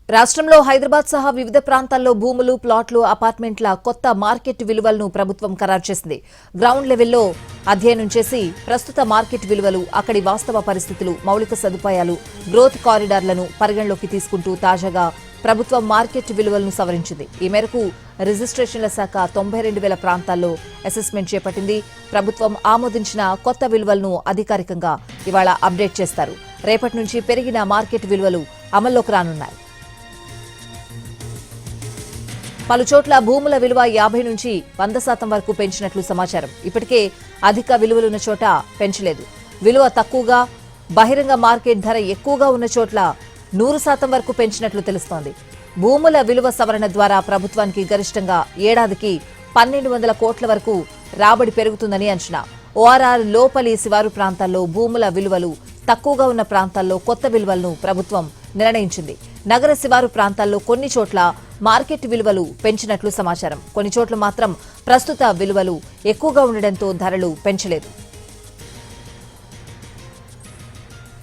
రాష్ట్రంలో హైదరాబాద్ సహా వివిధ ప్రాంతాల్లో భూములు, ప్లాట్లు, అపార్ట్మెంట్ల కొత్త మార్కెట్ విలువలను ప్రభుత్వం ఖరారు చేసింది. గ్రౌండ్ లెవెల్లో అధ్యయనం చేసి ప్రస్తుత మార్కెట్ విలువలు, అక్కడి వాస్తవ పరిస్థితులు, మౌలిక సదుపాయాలు, గ్రోత్ కారిడార్లను పరిగణలోకి తీసుకుంటూ తాజాగా ప్రభుత్వం మార్కెట్ విలువలను సవరించింది. ఈ మేరకు రిజిస్ట్రేషన్ల శాఖ 92,000 ప్రాంతాల్లో అసెస్మెంట్ చేపట్టింది. ప్రభుత్వం ఆమోదించిన కొత్త విలువలను అధికారికంగా ఇవాళ అప్డేట్ చేస్తారు. రేపటి నుంచి పెరిగిన మార్కెట్ విలువలు అమల్లోకి రానున్నాయి. పలుచోట్ల భూముల విలువ 50 నుంచి 100% వరకు పెంచినట్లు సమాచారం. ఇప్పటికే అధిక విలువలున్న చోట పెంచలేదు. విలువ తక్కువగా, బహిరంగ మార్కెట్ ధర ఎక్కువగా ఉన్న చోట్ల 100% వరకు పెంచినట్లు తెలుస్తోంది. భూముల విలువ సవరణ ద్వారా ప్రభుత్వానికి గరిష్టంగా ఏడాదికి 1,200 కోట్ల వరకు రాబడి పెరుగుతుందని అంచనా. ఓఆర్ఆర్ లోపలి శివారు ప్రాంతాల్లో భూముల విలువలు తక్కువగా ఉన్న ప్రాంతాల్లో కొత్త విలువలను ప్రభుత్వం నిర్ణయించింది. నగర శివారు ప్రాంతాల్లో కొన్ని చోట్ల మార్కెట్ విలువలు పెంచినట్లు సమాచారం. కొన్ని చోట్ల మాత్రం ప్రస్తుత విలువలు ఎక్కువగా ఉండడంతో ధరలు పెంచలేదు.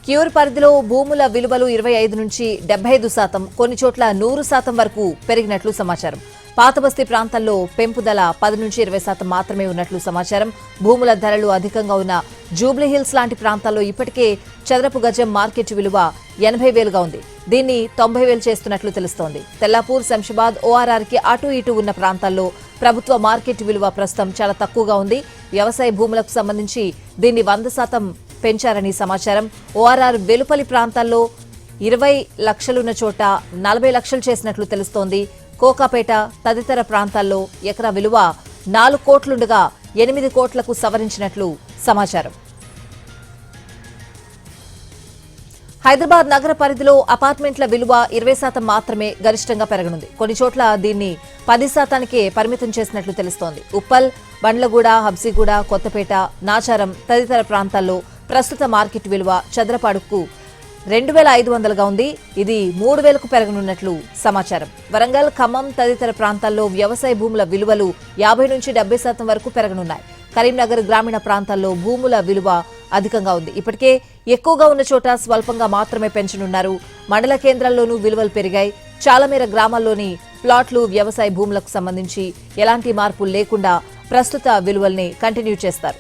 క్యూర్ పరిధిలో భూముల విలువలు 25 నుంచి 75%, కొన్ని చోట్ల 100% వరకు పెరిగినట్లు సమాచారం. పాతబస్తీ ప్రాంతాల్లో పెంపుదల 10 నుంచి 20% మాత్రమే ఉన్నట్లు సమాచారం. భూముల ధరలు అధికంగా ఉన్న జూబ్లీహిల్స్ లాంటి ప్రాంతాల్లో ఇప్పటికే చదరపు గజం మార్కెట్ విలువ 80,000గా ఉంది. దీన్ని 90,000 చేస్తున్నట్లు తెలుస్తోంది. తెల్లాపూర్, శంషాబాద్, ఓఆర్ఆర్ కి అటు ఇటు ఉన్న ప్రాంతాల్లో ప్రభుత్వ మార్కెట్ విలువ ప్రస్తుతం చాలా తక్కువగా ఉంది. వ్యవసాయ భూములకు సంబంధించి దీన్ని 100% పెంచారని సమాచారం. ఓఆర్ఆర్ వెలుపలి ప్రాంతాల్లో 20 లక్షలున్న చోట 40 లక్షలు చేసినట్లు తెలుస్తోంది. కోకాపేట తదితర ప్రాంతాల్లో ఎకరా విలువ 4 కోట్లుండగా 8 కోట్లకు సవరించినట్లు సమాచారం. హైదరాబాద్ నగర పరిధిలో అపార్ట్మెంట్ల విలువ 20% మాత్రమే గరిష్టంగా పెరగనుంది. కొన్ని చోట్ల దీన్ని 10%కే పరిమితం చేసినట్లు తెలుస్తోంది. ఉప్పల్, బండ్లగూడ, హబ్సిగూడ, కొత్తపేట, నాచారం తదితర ప్రాంతాల్లో ప్రస్తుత మార్కెట్ విలువ చదరపాడుకు 2,500గా ఉంది. ఇది 3,000కు పెరగనున్నట్లు సమాచారం. వరంగల్, ఖమ్మం తదితర ప్రాంతాల్లో వ్యవసాయ భూముల విలువలు 50 నుంచి 70% వరకు పెరగనున్నాయి. కరీంనగర్ గ్రామీణ ప్రాంతాల్లో భూముల విలువ అధికంగా ఉంది. ఇప్పటికే ఎక్కువగా ఉన్న చోట స్వల్పంగా మాత్రమే పెంచనున్నారు. మండల కేంద్రాల్లోనూ విలువలు పెరిగాయి. చాలా మేర గ్రామాల్లోని ప్లాట్లు, వ్యవసాయ భూములకు సంబంధించి ఎలాంటి మార్పులు లేకుండా ప్రస్తుత విలువల్ని కంటిన్యూ చేస్తారు.